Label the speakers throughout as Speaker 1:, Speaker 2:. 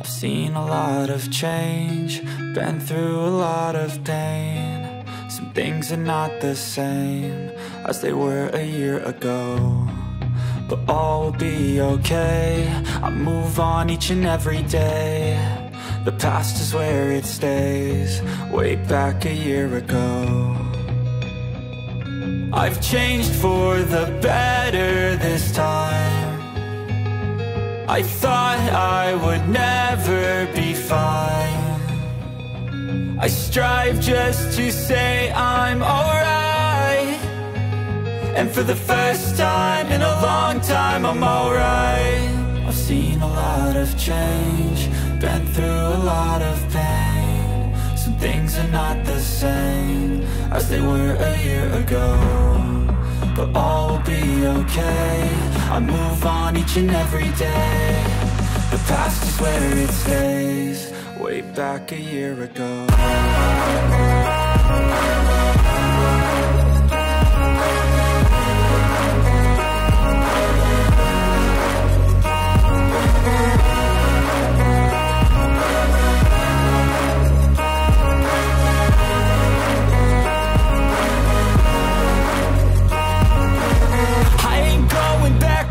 Speaker 1: I've seen a lot of change, been through a lot of pain. Some things are not the same as they were a year ago, but all will be okay. I move on each and every day. The past is where it stays, way back a year ago. I've changed for the better this time. I thought I would never be fine. I strive just to say I'm alright, and for the first time in a long time I'm alright. I've seen a lot of change, been through a lot of pain. Some things are not the same as they were a year ago, but all will be okay. I move on each and every day. The past is where it stays, way back a year ago.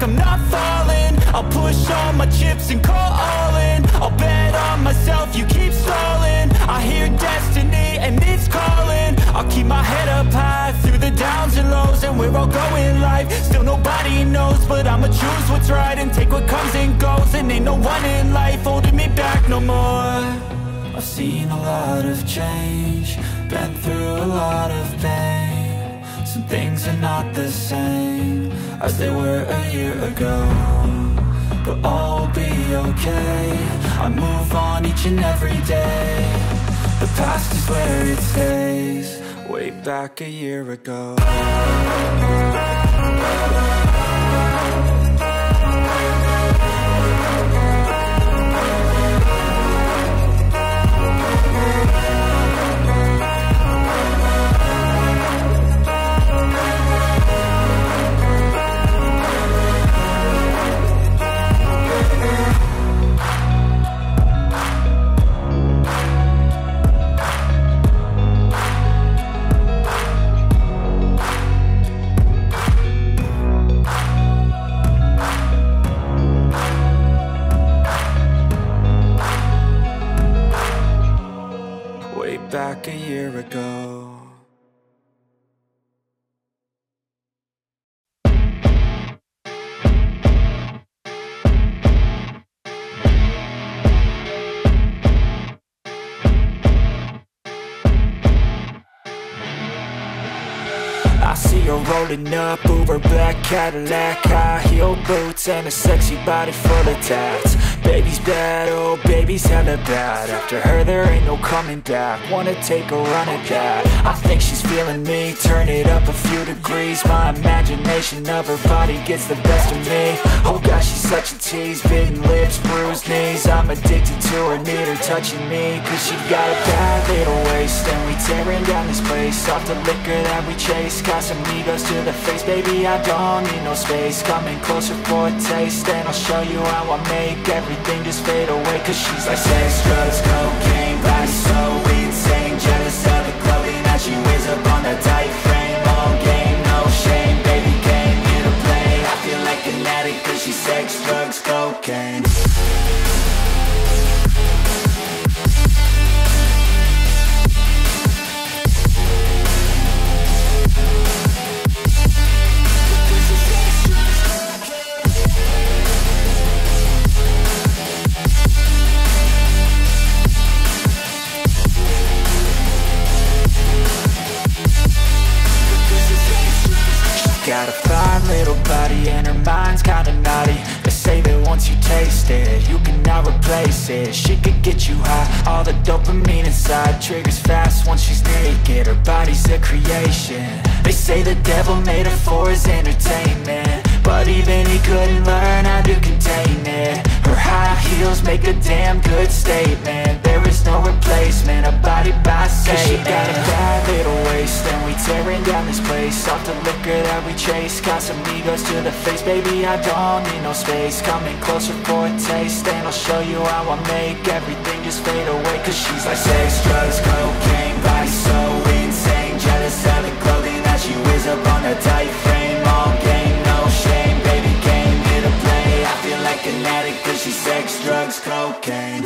Speaker 1: I'm not falling, I'll push all my chips and call all in. I'll bet on myself, you keep stalling. I hear destiny and it's calling. I'll keep my head up high through the downs and lows, and where I'll go in life, still nobody knows. But I'ma choose what's right and take what comes and goes. And ain't no one in life holding me back no more. I've seen a lot of change, been through a lot of pain. Some things are not the same as they were a year ago, but all will be okay. I move on each and every day. The past is where it stays, way back a year ago. Back a year ago. I see her rolling up, Uber black Cadillac, high heel boots and a sexy body full of tats. Baby's bad, oh baby's hella bad. After her there ain't no coming back. Wanna take a run at that. I think she's feeling me, turn it up a few degrees. My imagination of her body gets the best of me. Oh gosh, she's such a tease, bitten lips, bruised knees. I'm addicted to her, need her touching me, cause she got a bad little waist. And we tearing down this place, off the liquor that we chase. Got some egos to the face, baby I don't need no space. Coming closer for a taste, and I'll show you how I make everything just fade away. Cause she's like sex, drugs, cocaine, body so insane. Jealous of the clothing that she wears up on that tight frame. All game, no shame, baby came here to play. I feel like an addict cause she's sex, drugs, cocaine. Got a fine little body and her mind's kinda naughty. They say that once you taste it, you cannot replace it. She could get you high, all the dopamine inside triggers fast once she's naked. Her body's a creation. They say the devil made her for his entertainment, but even he couldn't learn how to contain it. Her high heels make a damn good statement. There is place, no replacement, a body by say. She got a bad little waist, and we tearing down this place. Off the liquor that we chase, got some egos to the face. Baby, I don't need no space, coming closer for a taste, and I'll show you how I make everything just fade away. Cause she's like sex, drugs, cocaine, body so insane, jealous of the clothing that she wears up on her tight frame. All game, no shame, baby came here to play. I feel like an addict cause she's sex, drugs, cocaine.